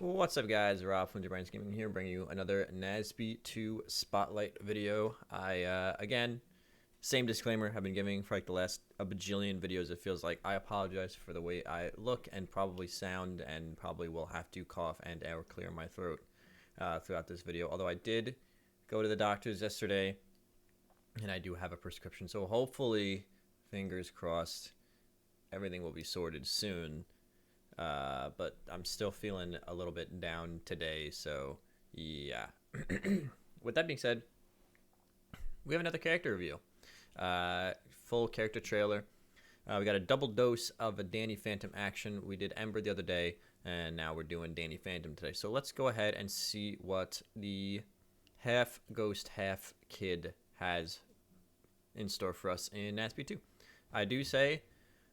What's up, guys? Rob from Brains Gaming here, bringing you another NASB 2 Spotlight video. Again, same disclaimer I've been giving for like the last a bajillion videos. It feels like I apologize for the way I look and probably sound, and probably will have to cough and or clear my throat throughout this video. Although I did go to the doctor's yesterday, and I do have a prescription, so hopefully, fingers crossed, everything will be sorted soon. But I'm still feeling a little bit down today, so yeah. With that being said, we have another character review. Full character trailer. We got a double dose of a Danny Phantom action. We did Ember the other day, and now we're doing Danny Phantom today. So let's go ahead and see what the half ghost, half kid has in store for us in NASB 2.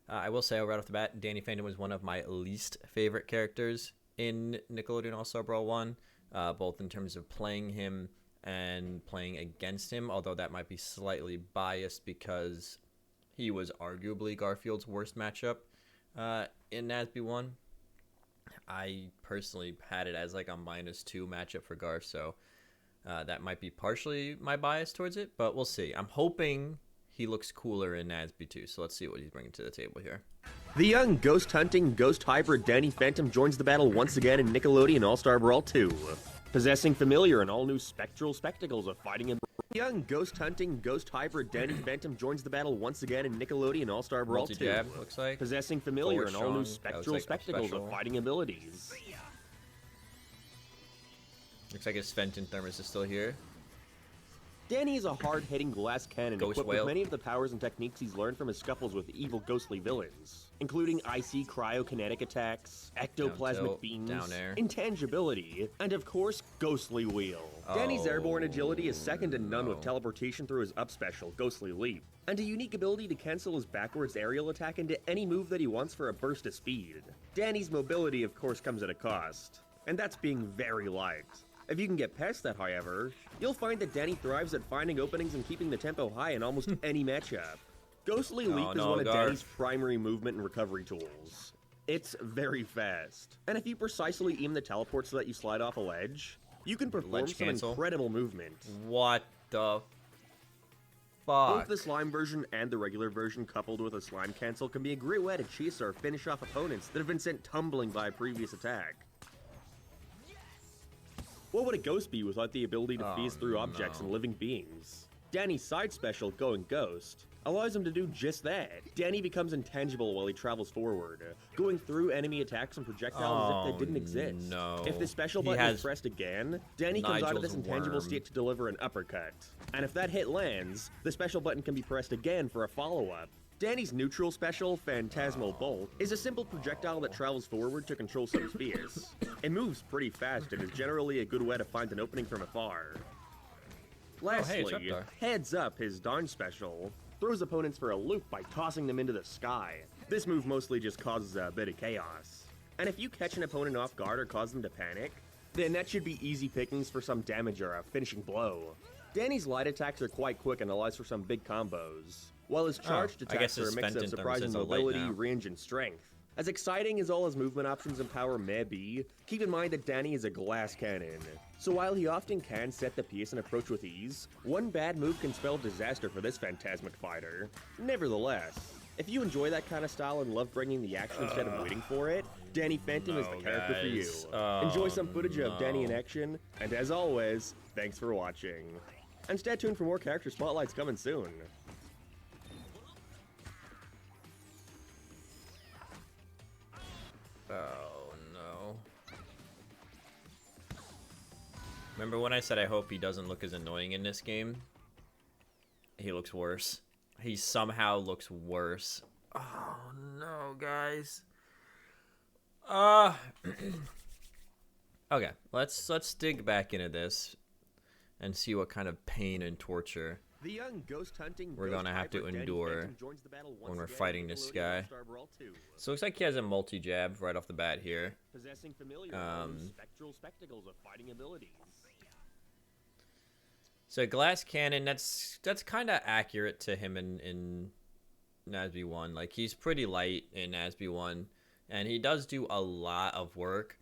I will say right off the bat, Danny Phantom was one of my least favorite characters in Nickelodeon All-Star Brawl 1, both in terms of playing him and playing against him, although that might be slightly biased because he was arguably Garfield's worst matchup in NASB 1. I personally had it as like a -2 matchup for Garf, so that might be partially my bias towards it, but we'll see. I'm hoping he looks cooler in NASB 2, so let's see what he's bringing to the table here. The young ghost-hunting, ghost hybrid Danny Phantom joins the battle once again in Nickelodeon All-Star Brawl 2. Possessing familiar and all-new spectral spectacles of fighting and... The young ghost-hunting, ghost hybrid Danny Phantom joins the battle once again in Nickelodeon All-Star Brawl 2. Multi-jab, looks like. Possessing familiar and all-new strong. spectral Like spectacles special. of fighting abilities. Looks like his Fenton Thermos is still here. Danny is a hard-hitting glass cannon Ghost equipped whale. with many of the powers and techniques he's learned from his scuffles with evil ghostly villains, including icy cryokinetic attacks, ectoplasmic tilt, beams, down air. intangibility, and of course, ghostly wheel. Danny's airborne agility is second to none with teleportation through his up special, Ghostly Leap, and a unique ability to cancel his backwards aerial attack into any move that he wants for a burst of speed. Danny's mobility, of course, comes at a cost, and that's being very light. If you can get past that, however, you'll find that Danny thrives at finding openings and keeping the tempo high in almost any matchup. Ghostly Leap is one of Danny's primary movement and recovery tools. It's very fast, and if you precisely aim the teleport so that you slide off a ledge, you can perform Ledge some cancel. incredible movement. What the Both fuck? the slime version and the regular version coupled with a slime cancel can be a great way to chase or finish off opponents that have been sent tumbling by a previous attack. What would a ghost be without the ability to phase through objects and living beings? Danny's side special, Going Ghost, allows him to do just that. Danny becomes intangible while he travels forward, going through enemy attacks and projectiles as if they didn't exist. No. If the special button is pressed again, Danny comes out of this intangible state to deliver an uppercut. And if that hit lands, the special button can be pressed again for a follow-up. Danny's neutral special, Phantasmal Bolt, is a simple projectile that travels forward to control some space. It moves pretty fast and is generally a good way to find an opening from afar. Lastly, it's up there. Heads Up, his Dawn special, throws opponents for a loop by tossing them into the sky. This move mostly just causes a bit of chaos. And if you catch an opponent off guard or cause them to panic, then that should be easy pickings for some damage or a finishing blow. Danny's light attacks are quite quick and allows for some big combos, while his charged I guess attacks are a his mix of Fenton surprising Thermos is a light mobility, now. range, and strength. As exciting as all his movement options and power may be, keep in mind that Danny is a glass cannon. So while he often can set the pace and approach with ease, one bad move can spell disaster for this phantasmic fighter. Nevertheless, if you enjoy that kind of style and love bringing the action instead of waiting for it, Danny Phantom is the character for you. Enjoy some footage of Danny in action, and as always, thanks for watching. And stay tuned for more character spotlights coming soon. Oh no. Remember when I said I hope he doesn't look as annoying in this game? He looks worse. He somehow looks worse. Oh no, guys. Okay, let's dig back into this and see what kind of pain and torture The young ghost hunting we're gonna have to endure when we're fighting this guy. So it looks like he has a multi-jab right off the bat here. Possessing familiar spectral spectacles of fighting abilities. So glass cannon, that's kind of accurate to him in NASB 1. Like, he's pretty light in NASB 1, and he does do a lot of work.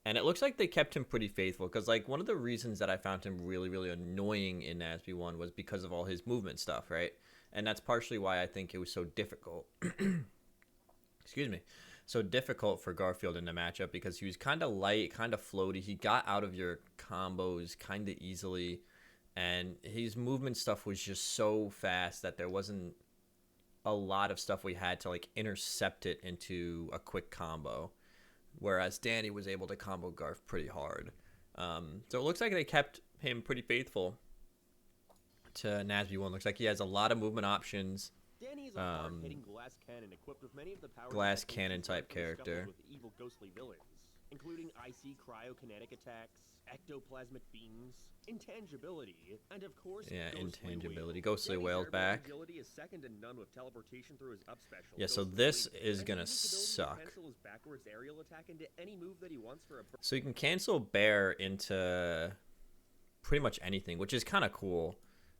And it looks like they kept him pretty faithful because, like, one of the reasons that I found him really, really annoying in NASB 1 was because of all his movement stuff, right? And that's partially why I think it was so difficult. Excuse me. So difficult for Garfield in the matchup because he was kind of light, kind of floaty. He got out of your combos kind of easily. And his movement stuff was just so fast that there wasn't a lot of stuff we had to, like, intercept it into a quick combo. Whereas Danny was able to combo Garf pretty hard. So it looks like they kept him pretty faithful to NASB 1. Looks like he has a lot of movement options. Danny is a hard-hitting glass cannon equipped with many of the powers Glass cannon type character. with evil ghostly villains, including icy cryokinetic attacks, ectoplasmic beams, intangibility, and of course, yeah, ghostly intangibility. wheel. Ghostly Danny's Whale's airborne back. agility is second to none with teleportation through his up special. Yeah, so Ghostly this Leap, is and gonna his unique ability to suck. cancel his backwards aerial attack into any move that he wants for a So you can cancel Bear into pretty much anything, which is kind of cool.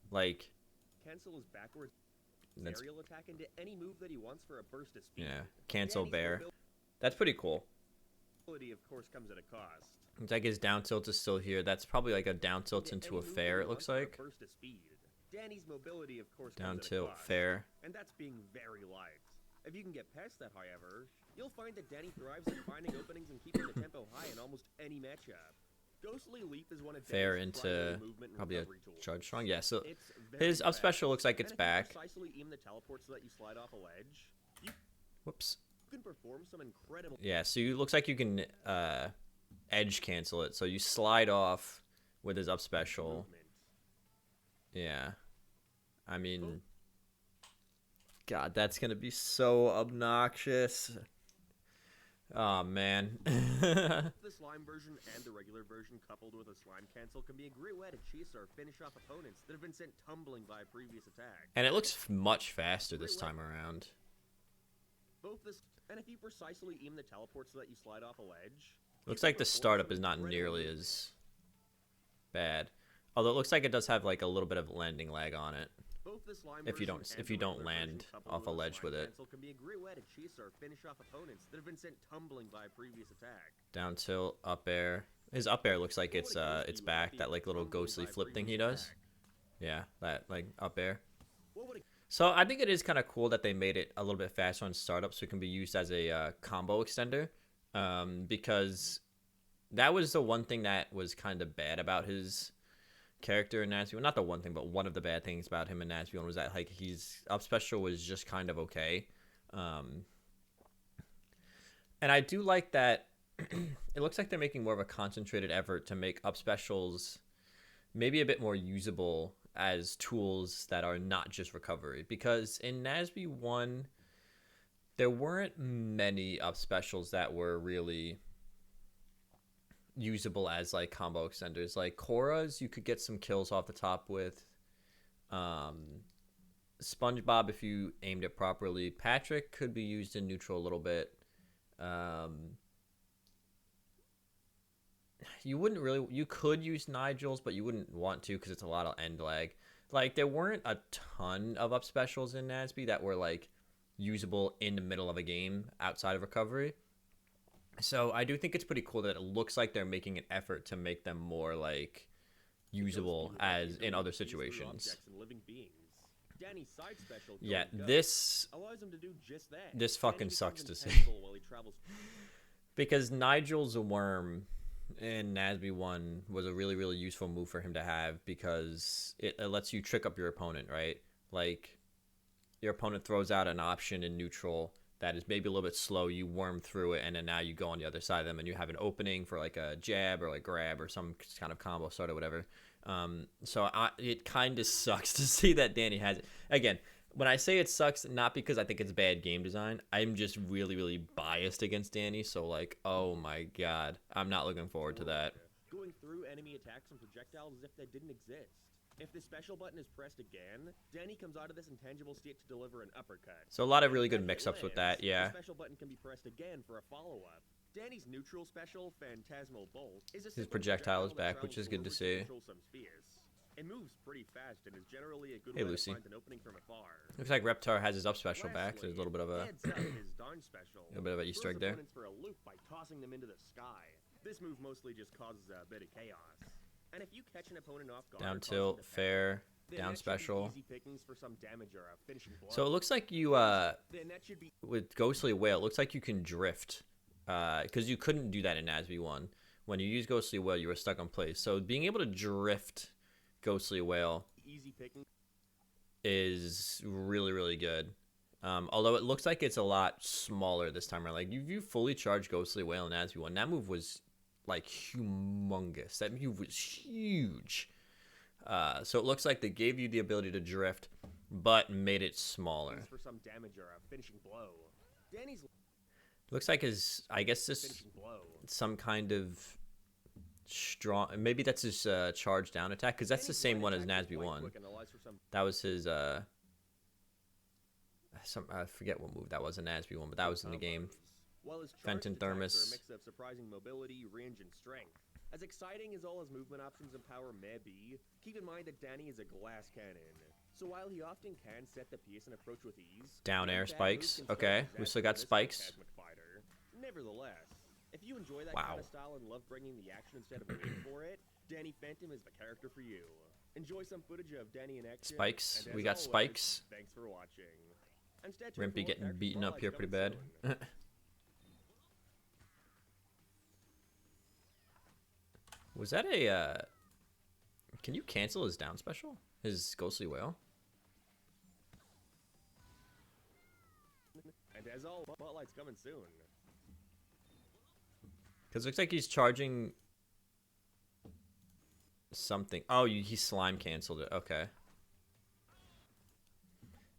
Like, cancel his backwards that's, aerial attack into any move that he wants for a burst of speed. yeah, cancel Danny's Bear. That's pretty cool. mobility, of course, comes at a cost. Looks like his down tilt is still here. That's probably like a down tilt into a fair, it looks like. Burst of speed. Danny's mobility, of course, Down comes at a tilt, cost, fair. and that's being very light. If you can get past that, however, you'll find that Danny thrives at finding openings and keeping the tempo high in almost any matchup. Ghostly Leap is one of Fair Danny's into primary movement and probably a recovery tools. charge strong. Yeah, so It's very his up fast, special looks like it's and if you back. precisely aim the teleport so that you slide off a ledge, you Whoops. can perform some incredible Yeah, so you looks like you can edge cancel it. So you slide off with his up special. movement. Yeah. I mean, God, that's going to be so obnoxious. Oh, man. The slime version and the regular version coupled with a slime cancel can be a great way to chase or finish off opponents that have been sent tumbling by a previous attack. And it looks much faster this time around. Both this and if you precisely aim the teleport so that you slide off a ledge. Looks like the startup is not nearly as bad. Although it looks like it does have like a little bit of landing lag on it. Both the slime If you version don't and if you the don't regular version land coupled off a ledge slime with it. cancel can be a great way to chase or finish off opponents that have been sent tumbling by a previous attack. Down tilt, up air. His up air looks like it's back, that like little ghostly flip thing he does. Yeah, that like up air. What would a So I think it is kind of cool that they made it a little bit faster on startup so it can be used as a combo extender. Because that was the one thing that was kind of bad about his character in NASB. Well, not the one thing, but one of the bad things about him in NASB 1 was that like his up special was just kind of okay. And I do like that it looks like they're making more of a concentrated effort to make up specials maybe a bit more usable as tools that are not just recovery. Because in NASB 1, there weren't many up specials that were really usable as like combo extenders. Like Korra's, you could get some kills off the top with. SpongeBob, if you aimed it properly. Patrick could be used in neutral a little bit. You could use Nigel's, but you wouldn't want to because it's a lot of end lag. Like, there weren't a ton of up specials in NASB that were like usable in the middle of a game outside of recovery. So I do think it's pretty cool that it looks like they're making an effort to make them more like usable as in other situations. Danny's side special, Yeah, Going Go, this allows him to do just that. this Danny fucking becomes sucks to see. invincible while he travels. Because Nigel's a worm in NASB 1 was a really, really useful move for him to have because it lets you trick up your opponent, right? Like, your opponent throws out an option in neutral that is maybe a little bit slow, you worm through it, and then now you go on the other side of them and you have an opening for like a jab or like grab or some kind of combo start or whatever. It kind of sucks to see that Danny has it. Again, when I say it sucks, not because I think it's bad game design, I'm just really, really biased against Danny. So like, oh my god, I'm not looking forward to that. Going through enemy attacks and projectiles as if they didn't exist. If the special button is pressed again, Danny comes out of this intangible state to deliver an uppercut. So a lot of really If good that hit mix-ups with lands, that, yeah. The special button can be pressed again for a follow-up. Danny's neutral special, Phantasmal Bolt, is a simple projectile is that back, which travels is good to forward see. control some space. It moves pretty fast and is generally a good Hey, way Lucy. to find an opening from afar. Looks like Reptar has his up special back. So there's a little bit of a Heads up his darn special. Easter egg Throws there. opponents for a loop by tossing them into the sky. This move mostly just causes a bit of chaos. And if you catch an opponent off guard, Down tilt, fair, down special. Easy pickings for some damage or a finishing blow. So it looks like you, with Ghostly Whale, it looks like you can drift. Because you couldn't do that in Nasby 1. When you use Ghostly Whale, you were stuck on place. So being able to drift Ghostly Whale is really, really good. Although it looks like it's a lot smaller this time around. Like, you fully charged Ghostly Whale in Nasby 1. That move was, like, humongous. That move was huge. So it looks like they gave you the ability to drift, but made it smaller. For some damage or a finishing blow. Danny's looks like I guess this some kind of strong. Maybe that's his charge down attack, because that's the same one as Nasby 1. That was his. I forget what move that was in Nasby 1, but that was in the game. Fenton Thermos. A mix of surprising mobility, range, and strength. As exciting as all his movement options and power may be, keep in mind that Danny is a glass cannon. So while he often can set the piece and approach with ease, down air spikes. Okay, we still got spikes. Nevertheless, if you enjoy that kind of style and love bringing the action instead of waiting for it, Danny Phantom is the character for you. Enjoy some footage of Danny in action. Spikes. We got spikes. Thanks for watching. Rimpy getting beaten up here pretty bad. Was that a, can you cancel his down special? His Ghostly Whale? And as all, Spotlight's coming soon. Because it looks like he's charging something. Oh, he slime canceled it. Okay.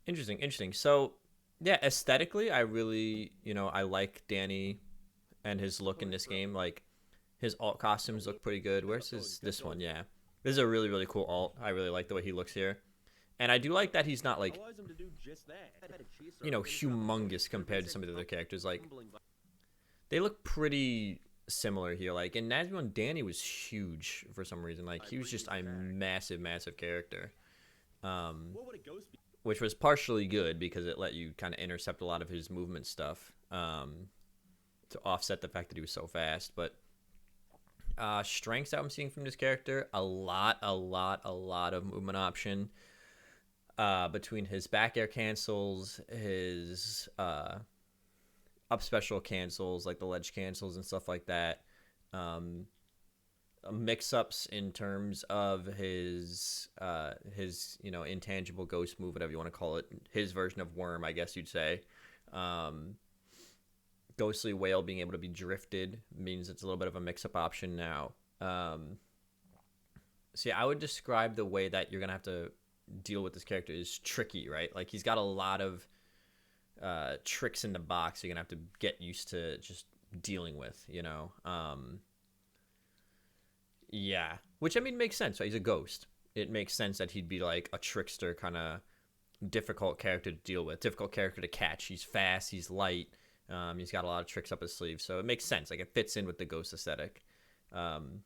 Interesting, interesting. So, yeah, aesthetically, I really, I like Danny and his look in this game. Like, his alt costumes look pretty good. Where's this one? Yeah. This is a really, really cool alt. I really like the way he looks here. And I do like that he's not, like, humongous compared to some of the other characters. Like, they look pretty similar here. Like, in Nasby 1, Danny was huge for some reason. Like, he was just a massive, massive character. Which was partially good because it let you kind of intercept a lot of his movement stuff to offset the fact that he was so fast. But strengths that I'm seeing from this character, a lot of movement option between his back air cancels, his up special cancels, like the ledge cancels and stuff like that. Mix-ups in terms of his intangible ghost move, whatever you want to call it, his version of Worm, I guess you'd say. Ghostly Whale being able to be drifted means it's a little bit of a mix-up option now. So yeah, I would describe the way that you're gonna have to deal with this character is tricky, right? Like, he's got a lot of tricks in the box you're gonna have to get used to just dealing with, yeah, which I mean makes sense, right? He's a ghost. It makes sense that he'd be like a trickster, kind of difficult character to deal with, difficult character to catch. He's fast, he's light, he's got a lot of tricks up his sleeve, so it makes sense. Like, it fits in with the ghost aesthetic. And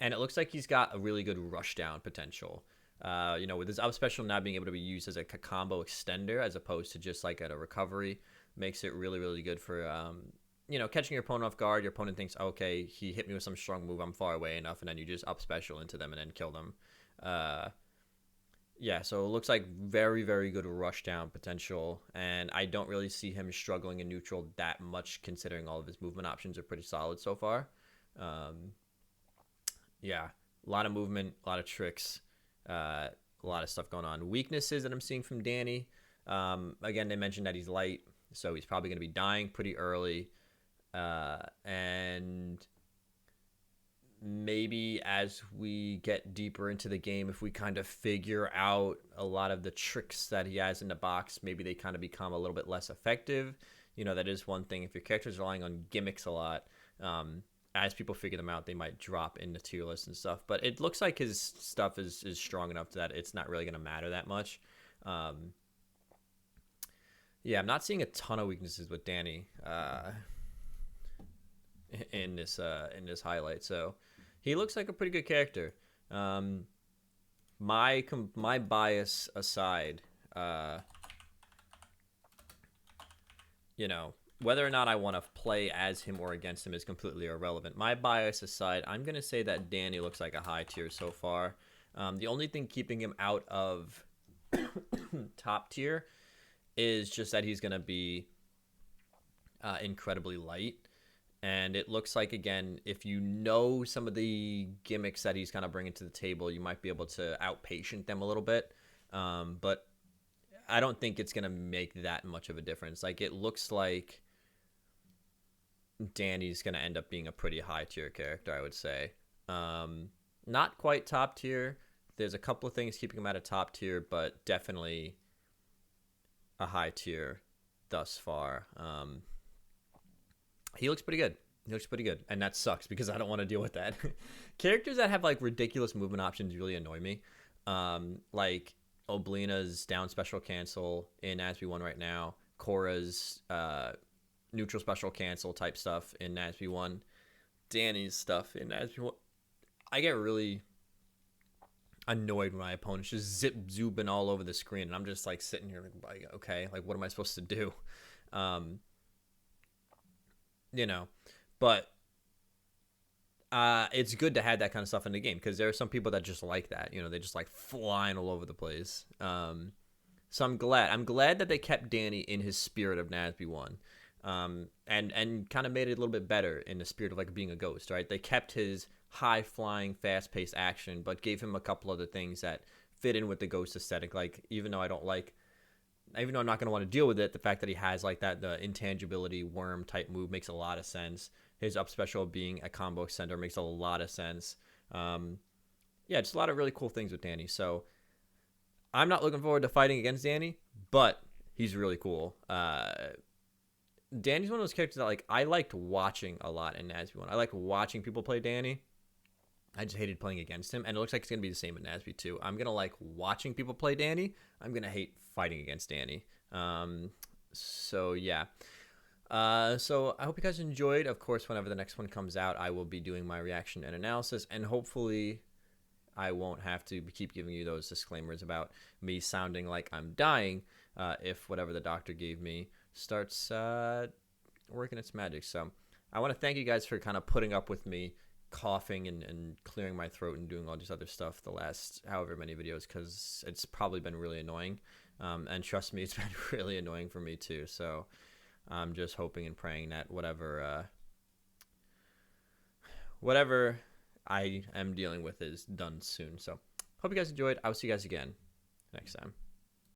it looks like he's got a really good rush down potential. With his up special now being able to be used as a combo extender as opposed to just like at a recovery, makes it really, really good for catching your opponent off guard. Your opponent thinks, okay, he hit me with some strong move, I'm far away enough, and then you just up special into them and then kill them. Yeah, so it looks like very, very good rush down potential, and I don't really see him struggling in neutral that much, considering all of his movement options are pretty solid so far. Yeah, a lot of movement, a lot of tricks, a lot of stuff going on. Weaknesses that I'm seeing from Danny, again, they mentioned that he's light, so he's probably going to be dying pretty early. And maybe as we get deeper into the game, if we kind of figure out a lot of the tricks that he has in the box, maybe they kind of become a little bit less effective. That is one thing. If your character's relying on gimmicks a lot, as people figure them out, they might drop into tier lists and stuff. But it looks like his stuff is strong enough that it's not really going to matter that much. Yeah, I'm not seeing a ton of weaknesses with Danny in this highlight. So he looks like a pretty good character. My bias aside, whether or not I want to play as him or against him is completely irrelevant. My bias aside, I'm going to say that Danny looks like a high tier so far. The only thing keeping him out of top tier is just that he's going to be incredibly light. And it looks like, again, if you know some of the gimmicks that he's kind of bringing to the table, you might be able to outpatient them a little bit. But I don't think it's going to make that much of a difference. Like, it looks like Danny's going to end up being a pretty high tier character, I would say. Not quite top tier. There's a couple of things keeping him at a top tier, but definitely a high tier thus far. He looks pretty good. He looks pretty good. And that sucks because I don't want to deal with that. Characters that have like ridiculous movement options really annoy me. Like Oblina's down special cancel in Nasby 1 right now. Korra's neutral special cancel type stuff in Nasby 1. Danny's stuff in Nasby 1. I get really annoyed when my opponent's just zip-zooping all over the screen. And I'm just like sitting here like, okay, like what am I supposed to do? You know, but it's good to have that kind of stuff in the game because there are some people that just like that. You know, they just like flying all over the place. So I'm glad that they kept Danny in his spirit of Nasby 1, and kind of made it a little bit better in the spirit of like being a ghost, right? They kept his high flying, fast paced action, but gave him a couple other things that fit in with the ghost aesthetic. Like even though I'm not going to want to deal with it, the fact that he has like that, the intangibility worm type move makes a lot of sense. His up special being a combo extender makes a lot of sense. Yeah, just a lot of really cool things with Danny. So I'm not looking forward to fighting against Danny, but he's really cool. Danny's one of those characters that like I liked watching a lot in Nasby 1. I liked watching people play Danny. I just hated playing against him, and it looks like it's going to be the same in Nasby 2. I'm going to like watching people play Danny. I'm going to hate fighting against Danny. So, yeah. So I hope you guys enjoyed. Of course, whenever the next one comes out, I will be doing my reaction and analysis, and hopefully I won't have to keep giving you those disclaimers about me sounding like I'm dying if whatever the doctor gave me starts working its magic. So I want to thank you guys for kind of putting up with me coughing and clearing my throat and doing all this other stuff the last however many videos, because it's probably been really annoying, and trust me, it's been really annoying for me too. So I'm just hoping and praying that whatever I am dealing with is done soon. So hope you guys enjoyed. I'll see you guys again next time.